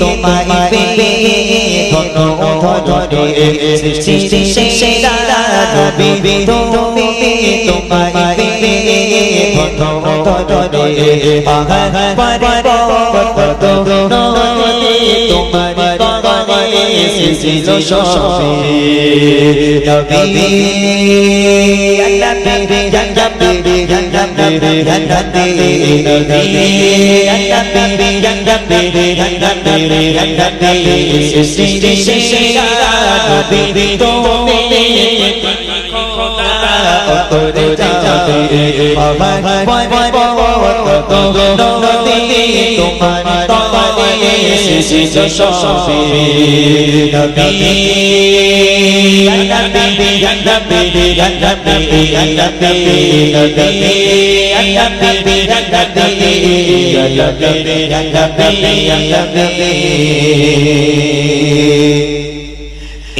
তোমায় পেয়ে ধন্য ধরে সৃষ্টি সেরা নবী তুমি তোমায় পেয়ে ধন্য ধরে আহার পরে কত নবী তোমার বাগানে এসেছিল সবে নবী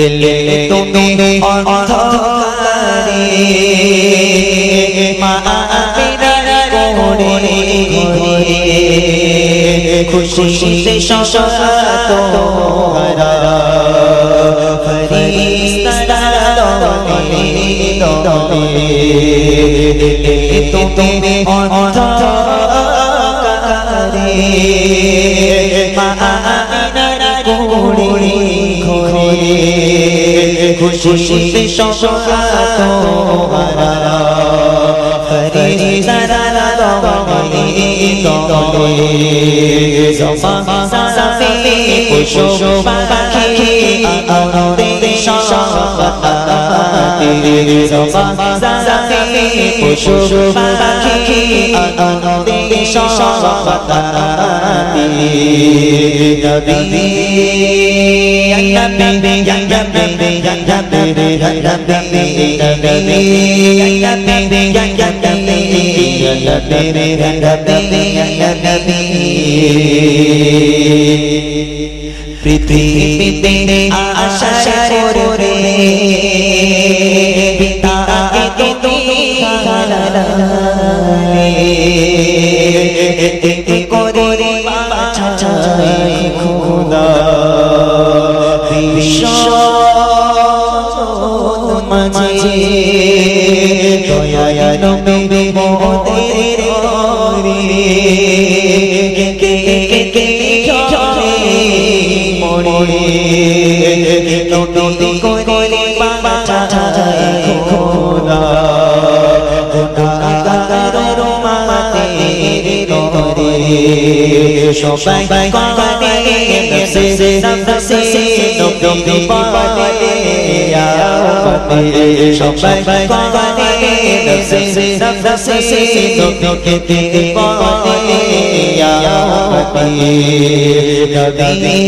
এলে তুমি অন্ধকারে মা আমিনার কোলে খুশিতে শশাত হারা ফরিস্তারা দমে তুমি অন্ধকারে মা আমিনার কোলে খুশিতে শশাত হারা ফরিস্তারা দমে জমাতে পশু পাখি আনন্দে সবাতে জমাতে পশু পাখি আনন্দে সবাতে নবী পৃথিবীতে আশা করে পিতাকে তুমি হারালে করে বাঁচাই খোদা বিশ্ব মাঝে দয়া নবী মোদের কে মোরে নবী করে বাঁচাই খোদা গুনাহগার রহমতের তরে সবাই কাঁদে নফসে নফসে নবী বলে ইয়া উম্মতি সবাই কাঁদে নফসে নফসে নবী বলে ইয়া উম্মতি নবী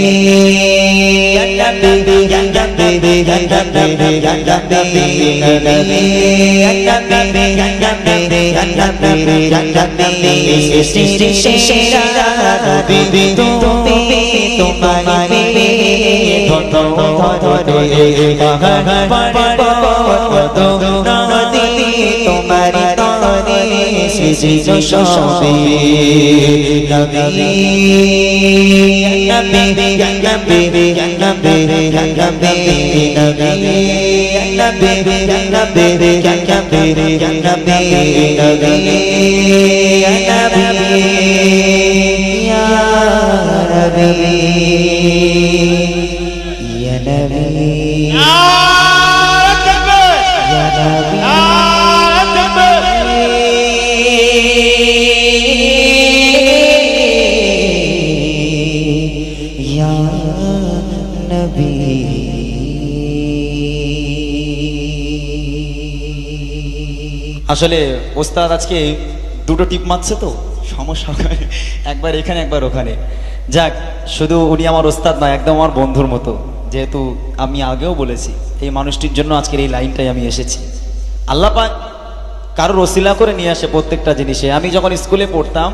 আসলে ওস্তাদ আজকে দুটো টিপ মারছে তো সমস্যা, একবার এখানে একবার ওখানে। যাক, শুধু উনি আমার ওস্তাদ নয়, একদম আমার বন্ধুর মতো। যেহেতু আমি আগেও বলেছি এই মানুষটির জন্য আজকের এই লাইনটাই আমি এসেছি। আল্লাহ পাক কারোর ওসিলা করে নিয়ে আসে প্রত্যেকটা জিনিসে। আমি যখন স্কুলে পড়তাম,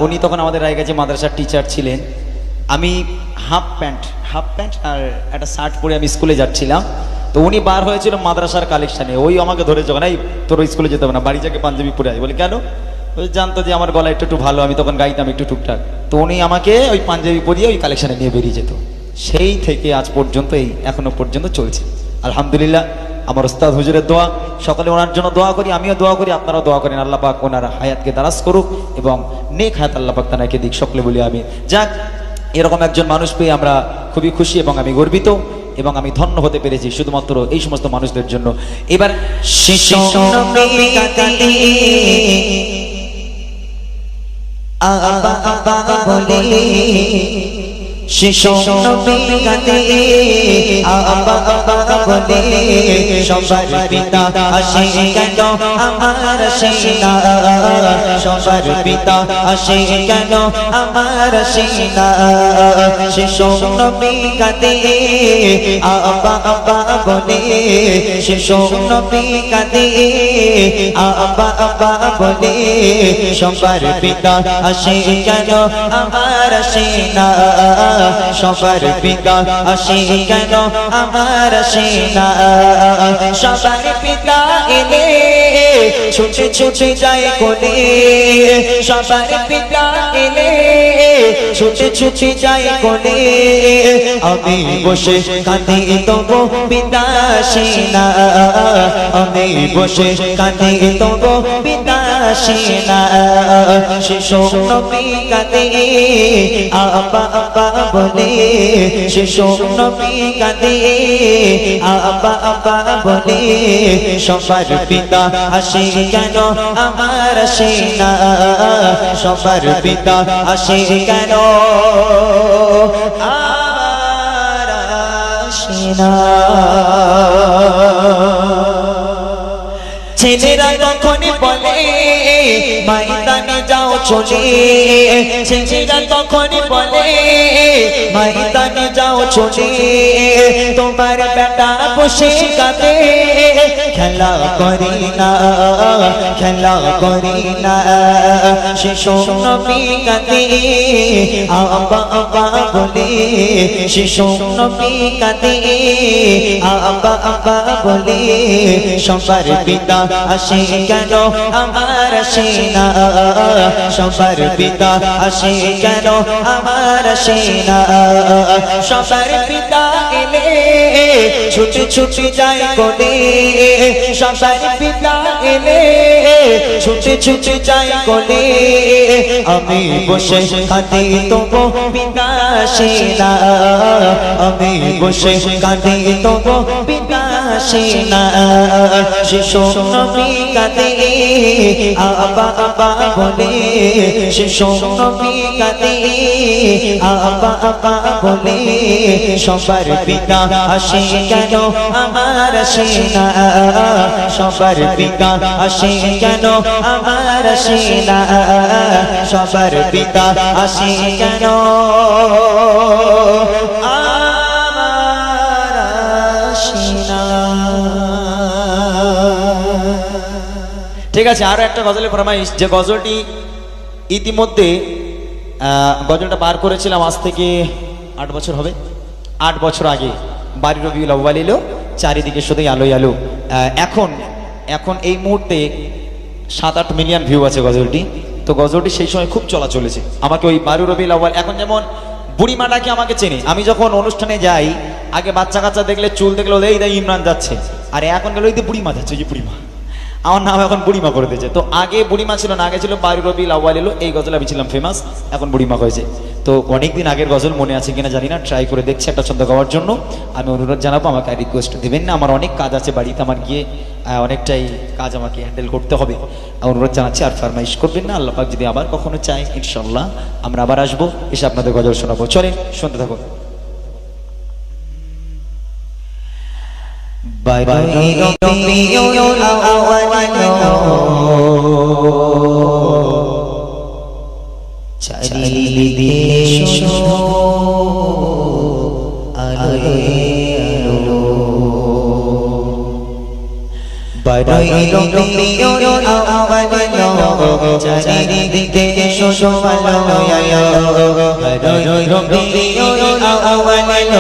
উনি তখন আমাদের রায়গঞ্জে মাদ্রাসার টিচার ছিলেন। আমি হাফ প্যান্ট আর একটা শার্ট পরে আমি স্কুলে যাচ্ছিলাম। তো উনি বার হয়েছিল মাদ্রাসার কালেকশানে, ওই আমাকে ধরে যখন এই তোর স্কুলে যেতে হবে না, বাড়ি যাকে পাঞ্জাবি পরে আয়। বলে কেন? ওই জানতো যে আমার গলা একটু ভালো, আমি তখন গাইতাম একটু টুকটাক, তো উনি আমাকে ওই পাঞ্জাবি পরিয়ে ওই কালেকশনে নিয়ে বেরিয়ে যেত। সেই থেকে আজ পর্যন্ত এই এখনো পর্যন্ত চলছে আলহামদুলিল্লাহ। আমার উস্তাদ হুজুরের দোয়া, সকলে ওনার জন্য দোয়া করি, আমিও দোয়া করি, আপনারাও দোয়া করেন আল্লাহ পাক ওনার হায়াতকে দারাজ করুক এবং নেক হায়াত আল্লাহ পাক তানাকে দিক, সকলে বলি আমি। যাক, এরকম একজন মানুষ পেয়ে আমরা খুবই খুশি এবং আমি গর্বিত এবং আমি ধন্য হতে পেরেছি শুধুমাত্র এই সমস্ত মানুষদের জন্য। এবার শিশু শিশু নবী কাঁদে আবা আবা বলে, সবার পিতা আসে কেন আমার সিনা, সবার পিতা আসে কেন আমার সিনা। শিশু নবী কাঁদে আবা আবা বলে, শিশু নবী কাঁদে আবা আবা বলে, সবার পিতা আসে কেন আমার সিনা, সবার পিতা আসে কেন আমার সিনা। সবার পিতা এলে ছুটে ছুটে যায় কোলে, সবার পিতা এলে ছুটে ছুটে যায় কোলে, আমি বসে কাঁদি তবু পিতা সিনা, আমি বসে কাঁদি তবু পিতা সিনা। শিশু নবী কাঁদে আবা আবা বলে, শিশু নবী কাঁদে আবা আবা বলে, সবার পিতা আসে কেন আমার সিনা, সবার পিতা আসে কেন আমার সিনা। ছেলেরা তখনই বলে ময়দানে যাও চলে, ছেলেরা তখনই বলে ময়দানে যাও চলে, তোমার বেটা বসে কাঁদে খেলা করি না, খেলা করি না। শিশু নবী কাঁদে আবা আবা বলে, শিশু নবী কাঁদে আবা আবা বলে, সবার পিতা আসে কেন আমার সিনা, সবার পিতা আসে কেন আমার সিনা। সবার পিতা এলে ছুটে ছুটে যায় কোলে, সবার পিতা এলে ছুটে ছুটে যায় কোলে, আমি বসে কাঁদি তবু পিতা সিনা, আমি বসে কাঁদি তবু পিতা সিনা। শিশু নবী কাঁদে আবা আবা বলে, শিশু নবী কাঁদে আবা আবা বলে, সবার পিতা আসে কেন আমার সিনা, সবার পিতা আসে কেন আমার সিনা, সবার পিতা আসে কেন আমার সিনা। ঠিক আছে, আরো একটা গজলের ফরমাইশ, যে গজলটি ইতিমধ্যে গজলটা বার করেছিলাম আজ থেকে 8 বছর হবে, 8 বছর আগে। বাড়ি রবিউল আউয়াল এলো, চারিদিকে শুধুই আলোই আলো। এখন এখন এই মুহূর্তে 7-8 মিলিয়ন ভিউ আছে গজলটি। তো গজলটি সেই সময় খুব চলা চলেছে। আমাকে ওই বারু রবিউল আউয়াল, এখন যেমন বুড়িমাটাকে আমাকে চেনে, আমি যখন অনুষ্ঠানে যাই আগে বাচ্চা কাচ্চা দেখলে, চুল দেখলে এই দেয় ইমরান যাচ্ছে, আর এখন গেল এই বুড়িমা যাচ্ছে, যে বুড়িমা, আমার নাম এখন বুড়িমা করে দিয়েছে। তো আগে বুড়িমা ছিল না, আগে ছিল বারু রবিউল আউয়াল এলো, এই গজল আমি ছিলাম ফেমাস, এখন বুড়িমা হয়েছে। তো অনেকদিন আগের গজল মনে আছে কিনা জানি না, ট্রাই করে দেখছি একটা ছন্দ গাওয়ার জন্য। আমি অনুরোধ জানাবো, আমাকে রিকোয়েস্ট দেবেন না, আমার অনেক কাজ আছে বাড়িতে, আমার গিয়ে অনেকটাই কাজ আমাকে হ্যান্ডেল করতে হবে। অনুরোধ জানাচ্ছি, আর ফরমাইশ করবেন না। আল্লাহ পাক যদি আবার কখনো চাই, ইনশাল্লাহ আমরা আবার আসবো, এসে আপনাদের গজল শোনাবো। চলেন শুনতে থাকুন। বাই বাই রবিউল আউয়াল চারিদিকে শুধু আলোয় আলো, বাই বাই রবিউল আউয়াল চারিদিকে এসো আলো রই রবিউল আউয়াল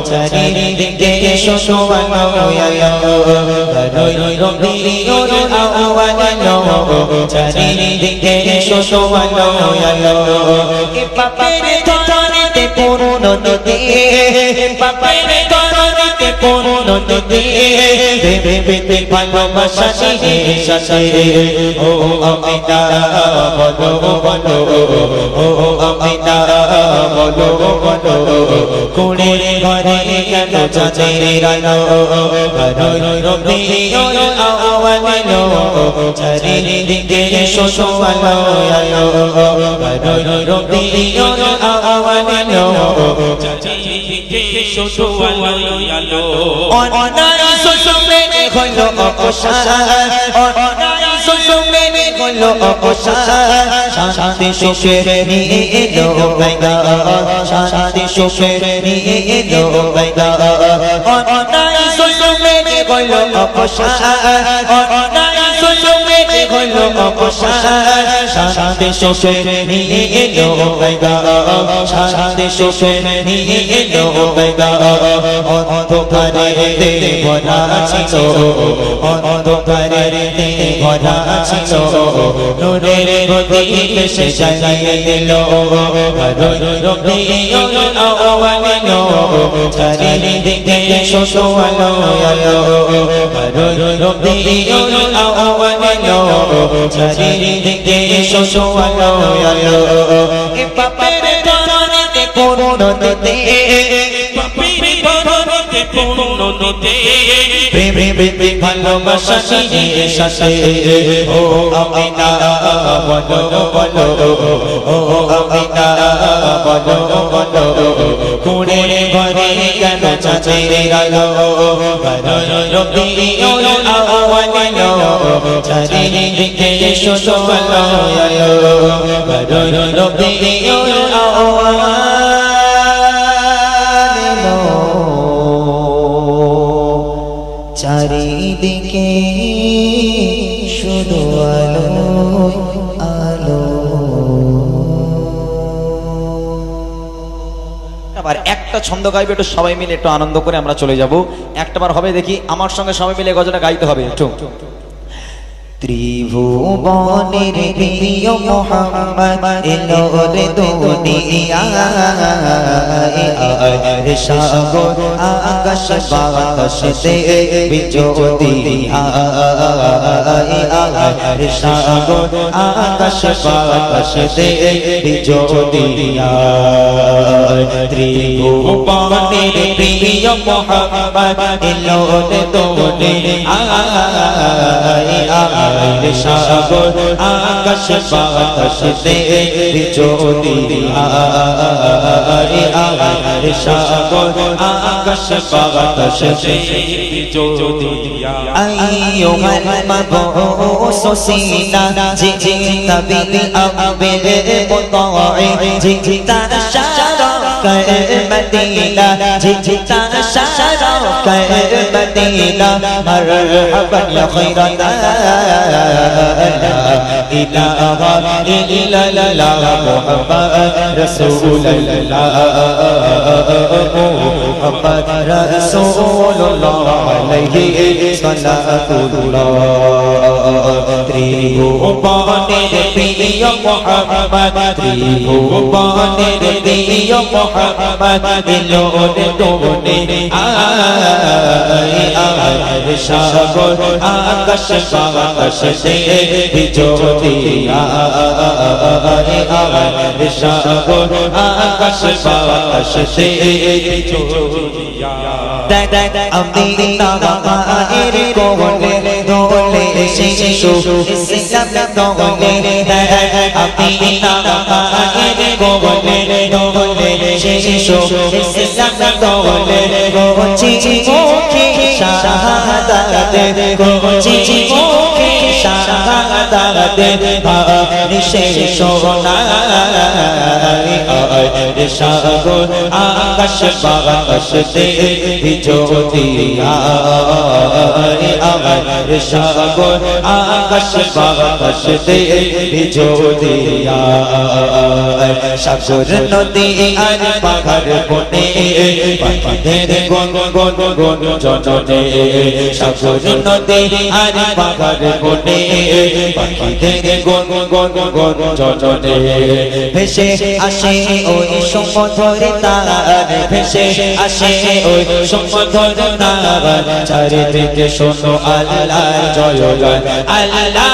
চারিদিকে এসো আলো রই রবিউল আউয়াল চারিদিকে এসো আলো এ পাপের ধরতে পূর্ণ দিতে পাপের ধরতে পূর্ণ দিতে দেবে ভালোবাসা নিয়ে শাসে ও আমিনা বলো বলো ও আমিনা বলো বলো কুড়ের ঘরে কেন চাঁদের আলো রই রবিউল আউয়াল চারিদিকে এসো আলো রই রবিউল আউয়াল চারিদিকে এসো আলো অনাই সুসুমে হলো অপসার অনাই সুসুমে হলো অপসার শান্তি সুখে নিয়ে এলো বাইগা শান্তি সুখে নিয়ে এলো বাইগা অনাই সুসুমে হলো অপসার অনাই সুসুমে হলো অপসার শান্তি সুখে নিয়ে এলো বাইগা শান্তি সুখে নিয়ে এলো বাইগা অন্ধকারে ভরা ছিল অন্ধকারে ভরা ছিল নূরের গতি সে জ্বালিয়ে দিল রই রবিউল আউয়াল চারিদিকে এসো আলো রই রবিউল আউয়াল চারিদিকে এসো আলো এ পাপের ধরতে পূর্ণ দিতে প্রেমে ভালোবাসা নিয়ে শাসে ও আমিনা বলো বলো ও আমিনা বলো বলো কুড়ের ঘরে কেন চাঁদের আলো রই রবিউল আউয়াল চারিদিকে এসো আলো রই রবিউল আউয়াল চারিদিকে শুধু আলো আলো আবার একটা ছন্দ গাইবে একটু সবাই মিলে একটু আনন্দ করে আমরা চলে যাব একটাবার হবে দেখি আমার সঙ্গে সবাই মিলে গজলটা গাইতে হবে একটু ত্রিভুবনের প্রিয় মুহাম্মদ এলো রে দুনিয়ায় সাগর আকাশ বাতাসে বিজোতি আয় সাগর আকাশ বাতাসে বিজোতি ত্রিভুবনের প্রিয় মুহাম্মদ এলো রে দুনিয়ায় সাগর আকাশ বাতাসে বিজোতি আয় সাগর আকাশ বাতাসে বিজোতি আইয়ুহাল মাবউসিনা জিতা বিল আবিল মুতাঈ জিতা শারাকায়ে মদিনা জিতা শারাকায়ে মদিনা মারহাবান ইয়া খায়রাত ইলাহা ইল্লাল্লাহ মুহাম্মদ রাসূলুল্লাহ মুহাম্মদ রাসূলুল্লাহ আলাইহি সাল্লাতুল্লাহ ত্রিভুবনের প্রিয় মুহাম্মদ ত্রিভুবনের প্রিয় মুহাম্মদ এলো রে দুনিয়ায় সাগর আকাশ বাতাসে বিজোতি আয় সাগর আকাশ বাতাসে বিজোতি আমিনা মায়ের কোলে দোলে শিশু ইসলাম দোলে আমিনা মায়ের কোলে দোলে শিশু ইসলাম দোলে গোচি মুখে শাহাদাত গোচি মুখে শাহাদাত দে নিশে সোনা সাগর আকাশ বাতাস দে জ্যোতিয়া সাগর আকাশ বাতাস দে জ্যোতিয়া সাগর নদী আর পাহাড় বনে পাখিদের গন গন গন জনে সাগর নদী আর পাহাড় বনে পাখিদের গন গন গন জনে ভেসে আসে ওই সমুদ্রের তার ভেসে আসে ওই সমুদ্রের তার চারিদিকে শোনো আল্লাহর জয়গান আল্লাহ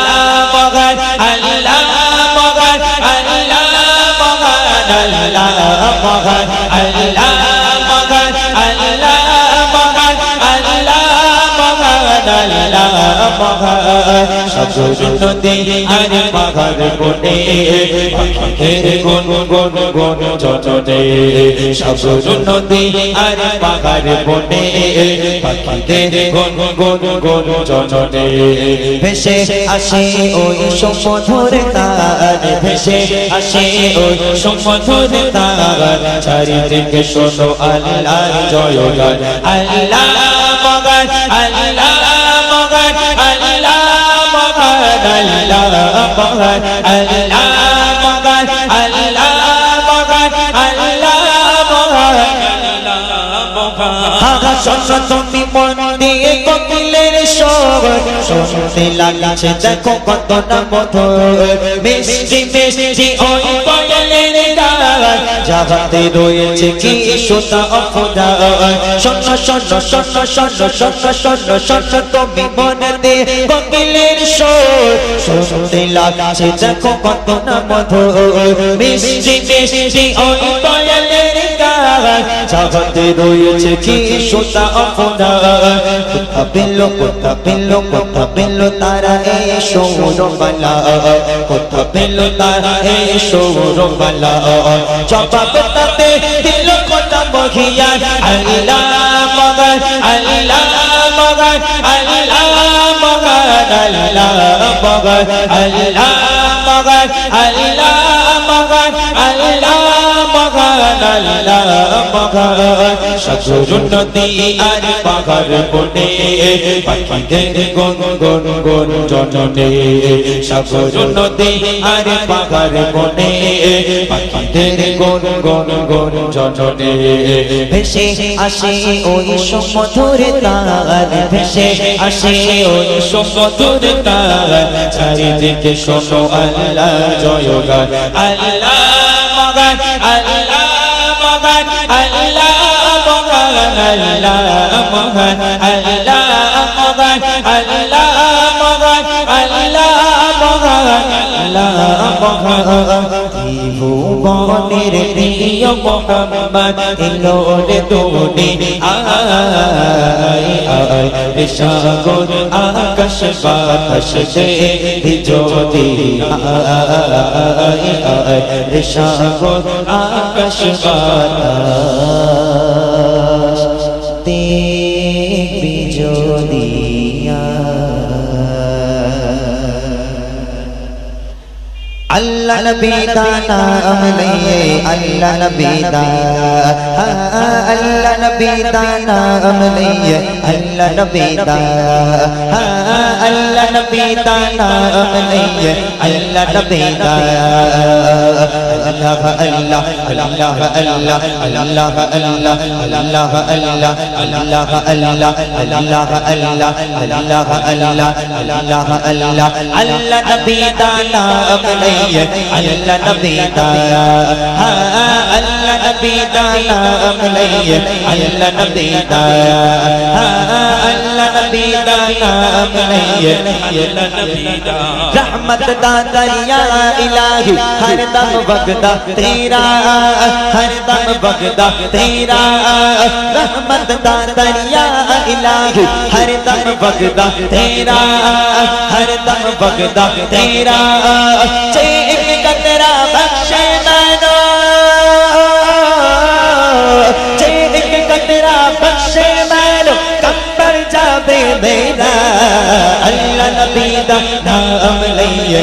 মগান আল্লাহ মগান আল্লাহ মগান আল্লাহ মগান আল্লাহ মগান আল্লাহ মগান আল্লাহ মগান আল্লাহ মগান সাগর নদী আর পাহাড় বনে পাখিদের গুন গুন গুন জনে সাগর নদী আর পাহাড় বনে পাখিদের গুন গুন গুন জনে ভেসে আসে ওই সমুদ্রের তার ভেসে আসে ওই সমুদ্রের তার চারিদিকে শোনো আল্লাহর জয়গান আল্লাহ মগান আল্লাহ মগান আল্লাহ মগান আল্লাহ মগান আল্লাহ মগান আল্লাহ মগান আল্লাহ মগান শোনো তুমি মন দিয়ে কোকিলের স্বর শুনতে লাগছে দেখো কত না মধুর মিষ্টি মিষ্টি ওই কোকিলের গান জাগাতে রয়েছে কি সুতা অফুরা শোনো শোনো শোনো শোনো শোনো শোনো শোনো তুমি মন দিয়ে কোকিলের স্বর শুনতে লাগছে দেখো কত না মধুর মিষ্টি মিষ্টি ওই কোকিলের গান জাগাতে রয়েছে কি সুতা অফুরা কোথা পেল তারা এই সৌরবালা কোথা পেল তারা এই সৌরবালা জবাব তাতে দিল কোথা বহিয়া আল্লাহ মগান আল্লাহ মগান আল্লাহ মগান আল্লাহ মগান আল্লাহ মগান আল্লাহ মগান আল্লাহ মগান আল্লাহ মগান সাগর নদী আর পাহাড় বনে পাখিদের গুন গুন গুন জনে সাগর নদী আর পাহাড় বনে পাখিদের গুন গুন গুন জনে ভেসে আসে ওই সমুদ্রের তার ভেসে আসে ওই সমুদ্রের তার চারিদিকে শোনো আল্লাহর জয়গান আল্লাহ মগান আল্লাহ মগান আল্লাহ মগান আল্লাহ মগান আল্লাহ মগান আল্লাহ মগান আল্লাহ মগান আল্লাহ মগান ত্রিভুবনের প্রিয় মোহাম্মদ এলো রে তোরে আয় সাগর আকাশ বাতাস দে জ্যোতি আয় সাগর আকাশ বাতাস দেখবি যদিয়া अल्लाह नबी दा नाम लइए अल्लाह नबी दा अल्लाह नबी दा नाम लइए अल्लाह नबी दा अल्लाह नबी दा नाम लइए अल्लाह नबी दा अल्लाह अल्लाह अल्लाह अल्लाह अल्लाह अल्लाह अल्लाह अल्लाह अल्लाह अल्लाह अल्लाह अल्लाह अल्लाह अल्लाह अल्लाह अल्लाह अल्लाह नबी दा नाम लइए अल्लाह नबी दा अल्लाह नबी दा नाम लइए अल्लाह नबी दा अल्लाह नबी दा नाम लइए अल्लाह नबी दा रहमत दा दरिया इलाही हर दम बगदा तेरा हर दम बगदा तेरा रहमत दा दरिया इलाही हर दम बगदा तेरा हर दम बगदा तेरा कतरा बख्शे मैनो एक कतरा बख्शे मैनो कंबर जाबे मेरा अल्लाह नबी दा नाम लइए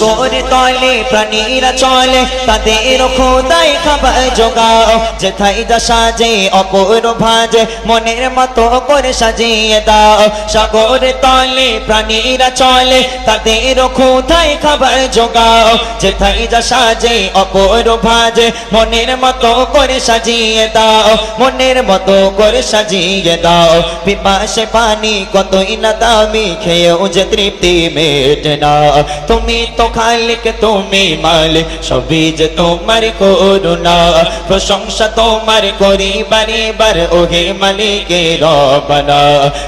সাগর তলে প্রাণীরা চলে তাদের খোদাই খাবার জোগাও যেথায় যা সাজে অপর ভাজে মনের মতো করে সাজিয়ে দাও সাগর তলে প্রাণীরা চলে তাদের খোদাই খাবার জোগাও যেথায় যা সাজে অপর ভাজে মনের মতো করে সাজিয়ে দাও মনের মতো করে সাজিয়ে দাও পিপাসে পানি কতই না দামি খেয়েও যে তৃপ্তি মেটে না তুমি তো খালিক তুমি মালিক সবই যে তোমার করুণা প্রশংসা তোমার করি বারে বার ওহে মালিকে রব্বানা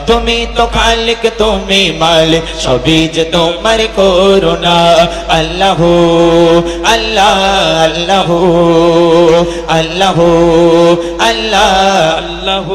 তুমি তো খালিক তুমি মালিক সবই যে তোমার করুণা আল্লাহ আল্লাহ আল্লাহ আল্লাহ আল্লাহ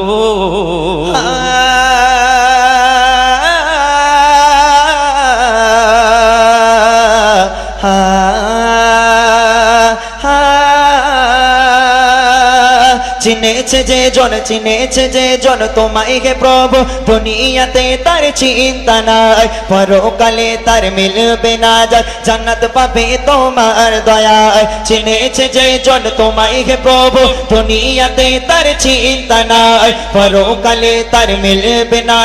চিনেছে যে জন চিনেছে যে জন তোমায় গে প্রভু দুনিয়াতে তার চিন্তা নাই পরকালে তার মিলবে না জান্নাত পাবে তোমার দয়ায় চিনেছে যে জন তোমায় গে প্রভু দুনিয়াতে তার চিন্তা নাই পরকালে তার মিলবে না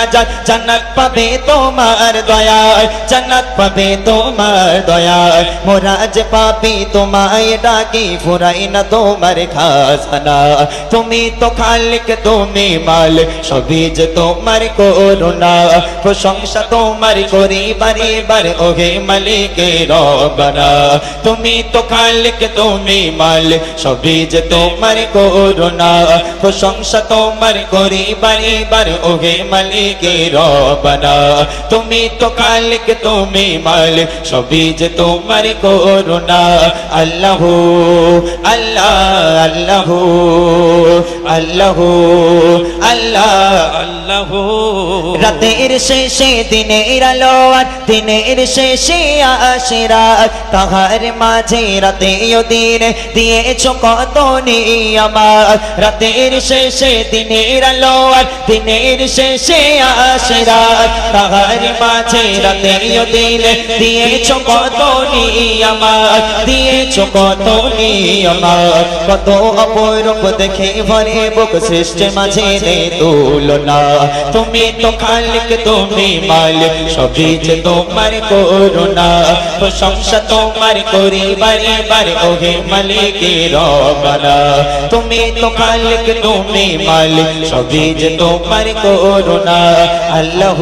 জান্নাত পাবে তোমার দয়ায় জান্নাত পাবে তোমার দয়ায় মোরা যে পাপি তোমায় ডাকি ফুরাই না তোমার খাজানা তুমি তো খালিক তুমি মালিক সবই যে তোমার করুণা প্রশংসা তোমার করি বারে বার ওহে মালিকে রব্বানা তুমি তো খালিক তুমি মালিক সবই যে তোমার করুণা প্রশংসা তোমার করি বারে বার ওহে মালিকে রব্বানা তুমি তো খালিক তুমি মালিক সবই যে তোমার করুণা আল্লাহ আল্লাহ আল্লাহ আল্লাহ আল্লাহ রাতের শেষে দিনের আলো আর দিনের শেষে আশিরাত তাহার মাঝে রাতে ও দিনে দিয়েছো কত নিয়ামত রাতের শেষে দিনের আলো আর দিনের শেষে আশিরাত তাহার মাঝে রাতে ও দিনে দিয়েছো কত নিয়ামত দিয়েছো কত নিয়ামত কত অপরূপ দেখে ভরে বুক সৃষ্টি মাঝে নেই তুলনা তুমি তো খালিক তুমি মালিক সবই যে তোমার করুণা প্রশংসা তোমার করি বারে বারে ওহে মালিকে রব্বানা তুমি তো খালিক তুমি মালিক সবই যে তোমার করুণা আল্লাহ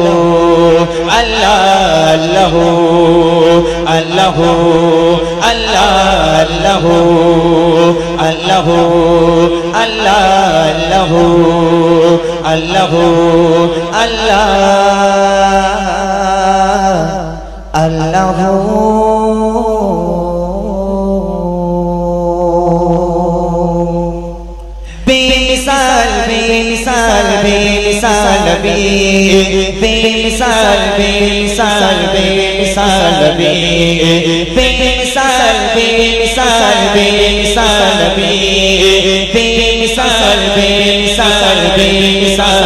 আল্লাহ আল্লাহ আল্লাহ আল্লাহ আল্লাহ আল্লাহ আল্লাহ আল্লাহ আল্লাহ আল্লাহ বেমিসাল বেমিসাল বেমিসাল বেমিসাল বেমিসাল বেমিসাল বেমিসাল বেমিসাল বেমিসাল বেমিসাল বেমিসাল বেমিসাল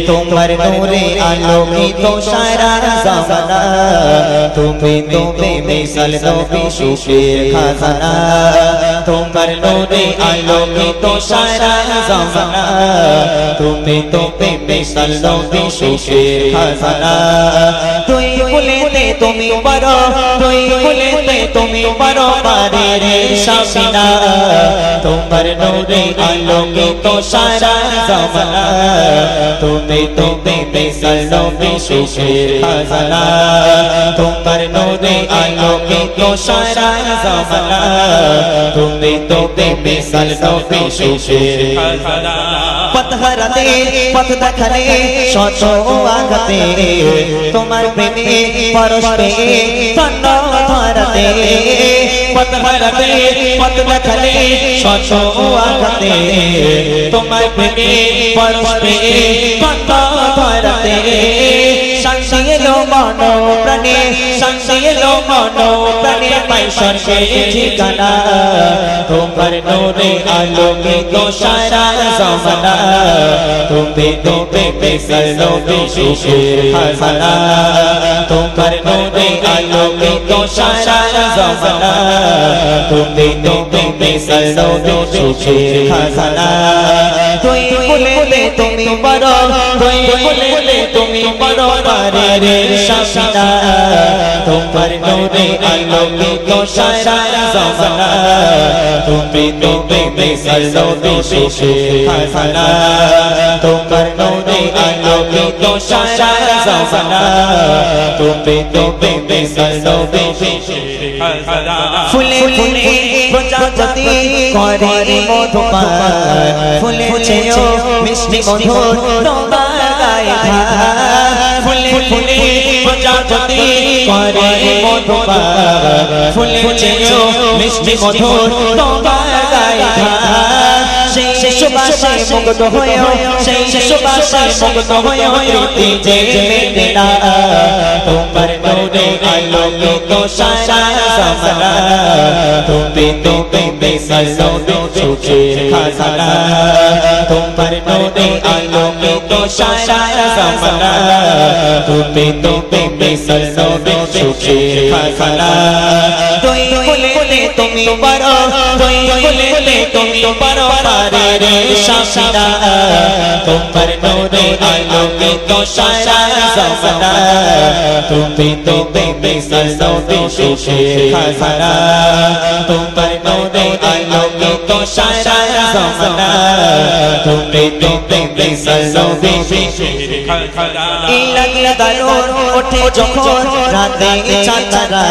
তোমার নূরে আলোকিত সারা জামানা তুমি তো বেমিসাল নবী সুখের খাজানা তোমার নূরে আলোকিত সারা জামানা তুমি তো বেমিসাল নবী সুখের খাজানা তুই বলেতে তুমি পারো তুই বলেতে তুমি পারো পারের শাফিনা তোমার নূরে আলোকিত সারা জামানা তুমি তো বেমিসাল নবী সুখের খাজানা তোমার নূরে আলোকিত সারা জামানা তুমি তো বেমিসাল নবী সুখের খাজানা পথহারাতে পথ দেখালে শত আঘাতে তোমার প্রেমে পরশে তন্ন ধরাতে পথহারাতে পথ দেখালে শত আঘাতে তোমার প্রেমে পরশে তন্ন ধরাতে শান্তি এলো মন প্রাণে শান্তি এলো মন প্রাণে পাই স্বর্গে ঠিকানা তোমার নূরে আলোকিত সারা জমানা তুমি বেমিসাল নবী সুখের খাজানা তোমার নূরে আলোকিত সারা জমানা তুমি বেমিসাল নবী সুখের খাজানা তুই বলে তুমি বড় তুই বলে তুমি বড় পারের শাসনা তোমার নূরে আলোকিত সারা জমানা তুমি বেমিসাল নবী সুখের খাজানা তোমার নূরে আলোকিত সারা জমানা তুমি বেমিসাল নবী সুখের খাজানা ফুলে ফুলে প্রজাপতি করে মধুপান ফুলে ফুলেও মিষ্টি মধুর তোমার গায়ে ফুলে ফুলে প্রজাপতি করে মধুপান ফুলে ফুলেও মিষ্টি মধুর তোমার গায়ে সেই সুবাসে মুগ্ধ হয়ে সেই সুবাসে মুগ্ধ হয়ে রীতি যে মেলে না তোমার নূরে আলোকিত সারা জমানা তুমি বেমিসাল নবী সুখের খাজানা তোমার নূরে আলোকিত সারা জমানা তুমি বেমিসাল নবী সুখের খাজানা তুই বলে তুমি বড় তুই বলে তুমি বড় পারের শাসনা তোমার নূরে আলোকিত সারা জমানা তুমি বেমিসাল নবী সুখের খাজানা তোমার নূরে আলোকিত সারা জমানা তুমি বেমিসাল নবী সুখের খাজানা ইলাহি দারুন ওঠে যখন রাতে চাঁদ তারা